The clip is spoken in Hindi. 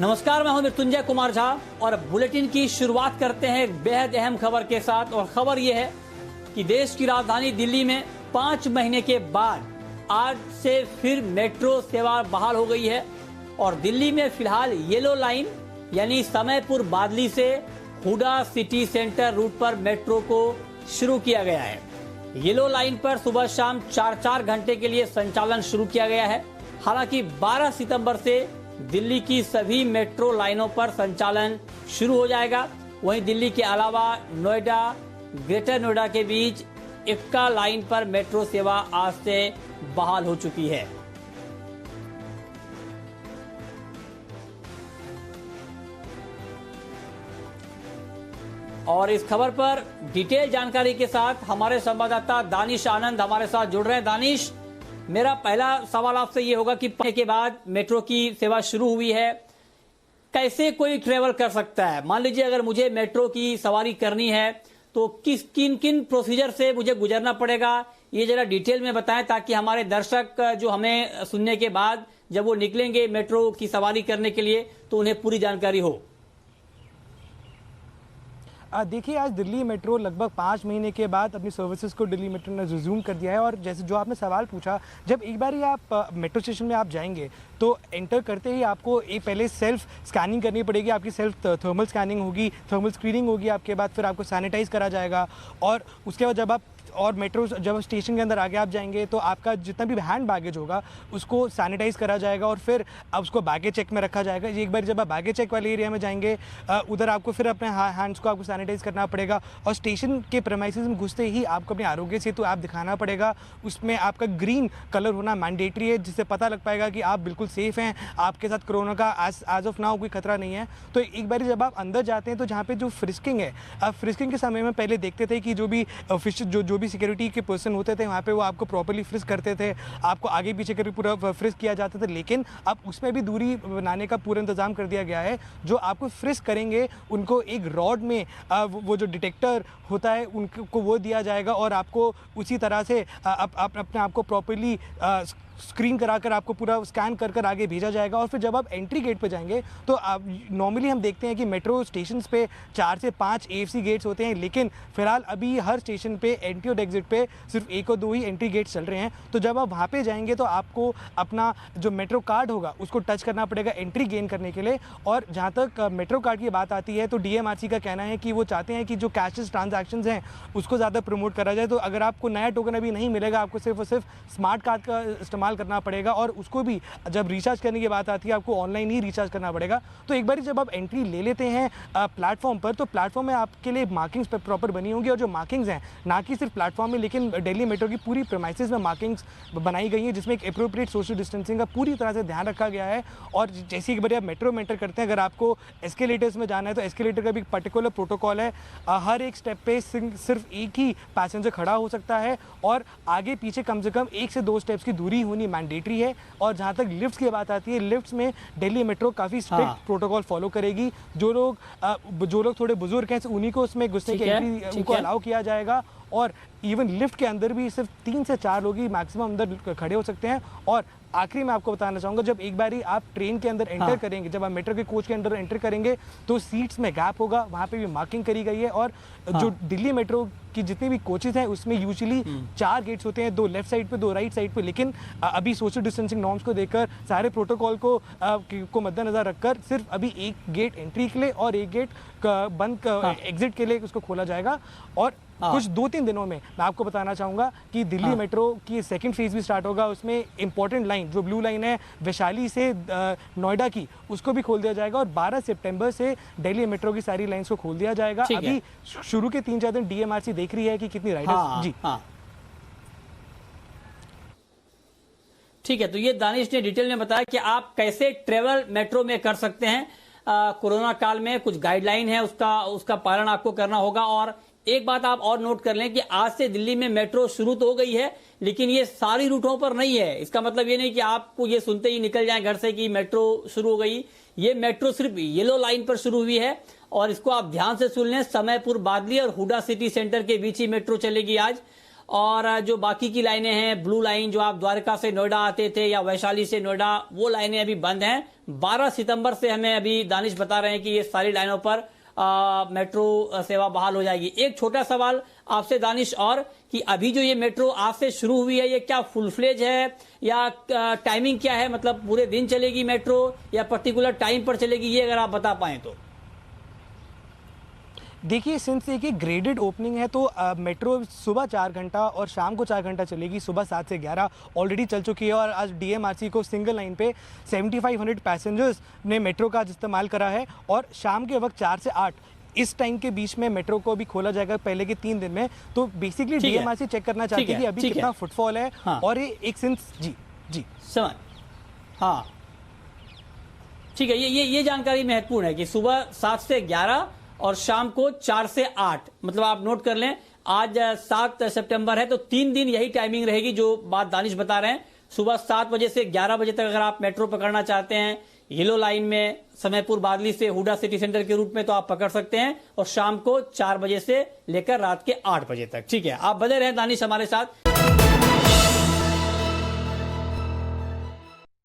नमस्कार, मैं हूं मृत्युंजय कुमार झा और बुलेटिन की शुरुआत करते हैं एक बेहद अहम खबर के साथ। और खबर यह है कि देश की राजधानी दिल्ली में 5 महीने के बाद आज से फिर मेट्रो सेवा बहाल हो गई है। और दिल्ली में फिलहाल येलो लाइन यानी समयपुर बादली से हुडा सिटी सेंटर रूट पर मेट्रो को शुरू किया गया है। येलो लाइन पर सुबह शाम 4-4 घंटे के लिए संचालन शुरू किया गया है। हालांकि 12 सितंबर से दिल्ली की सभी मेट्रो लाइनों पर संचालन शुरू हो जाएगा। वहीं दिल्ली के अलावा नोएडा, ग्रेटर नोएडा के बीच इक्का लाइन पर मेट्रो सेवा आज से बहाल हो चुकी है। और इस खबर पर डिटेल जानकारी के साथ हमारे संवाददाता दानिश आनंद हमारे साथ जुड़ रहे हैं। दानिश, मेरा पहला सवाल आपसे ये होगा कि के बाद मेट्रो की सेवा शुरू हुई है, कैसे कोई ट्रेवल कर सकता है? मान लीजिए अगर मुझे मेट्रो की सवारी करनी है तो किन किन प्रोसीजर से मुझे गुजरना पड़ेगा, ये जरा डिटेल में बताएं ताकि हमारे दर्शक जो हमें सुनने के बाद जब वो निकलेंगे मेट्रो की सवारी करने के लिए तो उन्हें पूरी जानकारी हो। देखिए, आज दिल्ली मेट्रो लगभग 5 महीने के बाद अपनी सर्विसेज को दिल्ली मेट्रो ने रिज्यूम कर दिया है। और जैसे जो आपने सवाल पूछा, जब एक बार ही आप मेट्रो स्टेशन में आप जाएंगे तो एंटर करते ही आपको एक पहले सेल्फ स्कैनिंग करनी पड़ेगी। आपकी सेल्फ थर्मल स्कैनिंग होगी, थर्मल स्क्रीनिंग होगी, आपके बाद फिर आपको सैनिटाइज करा जाएगा। और उसके बाद जब आप मेट्रो जब स्टेशन के अंदर आगे आप जाएंगे तो आपका जितना भी हैंड बैगेज होगा उसको सैनिटाइज करा जाएगा और फिर अब उसको बैगेज चेक में रखा जाएगा। एक बार जब आप बैगेज चेक वाले एरिया में जाएंगे उधर आपको फिर अपने हैंड्स को आपको सैनिटाइज करना पड़ेगा। और स्टेशन के प्रेमाइसेस में घुसते ही आपको अपने आरोग्य सेतु ऐप दिखाना पड़ेगा। उसमें आपका ग्रीन कलर होना मैंडेटरी है, जिससे पता लग पाएगा कि आप बिल्कुल सेफ हैं, आपके साथ कोरोना का एज ऑफ नाउ कोई खतरा नहीं है। तो एक बार जब आप अंदर जाते हैं तो जहाँ पे जो फ्रिस्किंग है, आप फ्रिस्किंग के समय में पहले देखते थे कि जो भी सिक्योरिटी के पर्सन होते थे वहाँ पे वो आपको प्रॉपर्ली फ्रिस्क करते थे, आपको आगे पीछे करके पूरा फ्रिस्क किया जाता था। लेकिन अब उसमें भी दूरी बनाने का पूरा इंतजाम कर दिया गया है। जो आपको फ्रिस्क करेंगे उनको एक रॉड में वो जो डिटेक्टर होता है उनको वो दिया जाएगा और आपको उसी तरह से अपने आप को प्रॉपर्ली स्क्रीन कराकर आपको पूरा स्कैन कर आगे भेजा जाएगा। और फिर जब आप एंट्री गेट पे जाएंगे तो आप नॉर्मली हम देखते हैं कि मेट्रो स्टेशंस पे 4 से 5 AFC गेट्स होते हैं, लेकिन फिलहाल अभी हर स्टेशन पे एंट्री और एग्जिट पे सिर्फ 1 और 2 ही एंट्री गेट्स चल रहे हैं। तो जब आप वहाँ पे जाएंगे तो आपको अपना जो मेट्रो कार्ड होगा उसको टच करना पड़ेगा एंट्री गेन करने के लिए। और जहाँ तक मेट्रो कार्ड की बात आती है तो DMRC का कहना है कि वो चाहते हैं कि जो कैशलेस ट्रांजैक्शंस हैं उसको ज़्यादा प्रमोट करा जाए। तो अगर आपको नया टोकन अभी नहीं मिलेगा, आपको सिर्फ और सिर्फ स्मार्ट कार्ड का इस्तेमाल करना पड़ेगा। और उसको भी जब रिचार्ज करने की बात आती है आपको ऑनलाइन ही रिचार्ज करना पड़ेगा। तो एक बार जब आप एंट्री ले लेते हैं प्लेटफॉर्म पर तो प्लेटफॉर्म में आपके लिए मार्किंग्स प्रॉपर बनी होंगी। और जो मार्किंग्स हैं ना कि सिर्फ प्लेटफॉर्म में लेकिन दिल्ली मेट्रो की पूरी प्रेमाइसेस में मार्किंग्स बनाई गई हैं, जिसमें एक एप्रोप्रिएट सोशल डिस्टेंसिंग का पूरी तरह से ध्यान रखा गया है। और जैसे एक बार आप मेट्रो में एंटर करते हैं, अगर आपको एस्केलेटर्स में जाना है तो एस्केलेटर का भी पर्टिकुलर प्रोटोकॉल है। हर एक स्टेप पे सिर्फ एक ही पैसेंजर खड़ा हो सकता है और आगे पीछे कम से कम 1 से 2 स्टेप्स की दूरी होनी मैंडेटरी है। और जहाँ तक लिफ्ट्स की बात आती है, लिफ्ट्स में दिल्ली मेट्रो काफ़ी स्ट्रिक्ट प्रोटोकॉल फॉलो करेगी। जो लोग थोड़े बुजुर्ग हैं उन्हीं को उसमें घुसने की एंट्री उनको अलाउ किया जाएगा। और इवन लिफ्ट के अंदर भी सिर्फ 3 से 4 लोग ही मैक्सिमम अंदर खड़े हो सकते हैं। और आखिरी में आपको बताना चाहूँगा, जब एक बारी आप ट्रेन के अंदर एंटर करेंगे, जब आप मेट्रो के कोच के अंदर एंटर करेंगे तो सीट्स में गैप होगा, वहाँ पे भी मार्किंग करी गई है। और जो दिल्ली मेट्रो की जितनी भी कोचेज हैं उसमें यूजुअली 4 गेट्स होते हैं, 2 लेफ्ट साइड पे 2 राइट साइड पे। लेकिन अभी सोशल डिस्टेंसिंग नॉर्म्स को देखकर सारे प्रोटोकॉल को मद्देनजर रखकर सिर्फ अभी 1 गेट एंट्री के लिए और 1 गेट बंद एग्जिट के लिए उसको खोला जाएगा। और कुछ 2-3 दिनों में मैं आपको बताना चाहूँगा कि दिल्ली मेट्रो की सेकंड फेज भी स्टार्ट होगा। उसमें इंपॉर्टेंट लाइन जो ब्लू लाइन है वैशाली से नोएडा की, उसको भी खोल दिया जाएगा। और 12 सितंबर से दिल्ली मेट्रो की सारी लाइंस को खोल दिया जाएगा। अभी शुरू के 3-4 दिन DMRC देख रही है कि कितनी राइडर्स। जी ठीक है, तो ये दानिश ने डिटेल में बताया कि आप कैसे ट्रेवल मेट्रो में कर सकते हैं। कोरोना काल में कुछ गाइडलाइन है, उसका पालन आपको करना होगा। और एक बात आप और नोट कर लें कि आज से दिल्ली में मेट्रो शुरू तो हो गई है, लेकिन ये सारी रूटों पर नहीं है। इसका मतलब ये नहीं कि आपको ये सुनते ही निकल जाए घर से कि मेट्रो शुरू हो गई। ये मेट्रो सिर्फ येलो लाइन पर शुरू हुई है और इसको आप ध्यान से सुन लें, समयपुर बादली और हुडा सिटी सेंटर के बीच ही मेट्रो चलेगी आज। और जो बाकी की लाइनें हैं, ब्लू लाइन जो आप द्वारका से नोएडा आते थे या वैशाली से नोएडा, वो लाइनें अभी बंद हैं। 12 सितंबर से हमें अभी दानिश बता रहे हैं कि ये सारी लाइनों पर मेट्रो सेवा बहाल हो जाएगी। एक छोटा सवाल आपसे दानिश और, कि अभी जो ये मेट्रो आज से शुरू हुई है, ये क्या फुल फ्लेज है या टाइमिंग क्या है, मतलब पूरे दिन चलेगी मेट्रो या पर्टिकुलर टाइम पर चलेगी, ये अगर आप बता पाएं तो। देखिए, सिंस एक ग्रेडेड ओपनिंग है तो मेट्रो सुबह 4 घंटा और शाम को 4 घंटा चलेगी। सुबह 7 से 11 ऑलरेडी चल चुकी है और आज डीएमआरसी को सिंगल लाइन पे 7500 पैसेंजर्स ने मेट्रो का इस्तेमाल करा है और शाम के वक्त 4 से 8 इस टाइम के बीच में मेट्रो को भी खोला जाएगा पहले के 3 दिन में। तो बेसिकली डीएमआरसी चेक करना चाहती है कि अभी कितना फुटफॉल है। हाँ। और ये एक सिंस जी समझ, हाँ ठीक है, ये जानकारी महत्वपूर्ण है कि सुबह 7 से 11 और शाम को 4 से 8, मतलब आप नोट कर लें, आज 7 सितंबर है तो 3 दिन यही टाइमिंग रहेगी जो बात दानिश बता रहे हैं। सुबह 7 बजे से 11 बजे तक अगर आप मेट्रो पकड़ना चाहते हैं येलो लाइन में समयपुर बादली से हुडा सिटी सेंटर के रूट में, तो आप पकड़ सकते हैं, और शाम को 4 बजे से लेकर रात के 8 बजे तक। ठीक है, आप बने रहें दानिश हमारे साथ।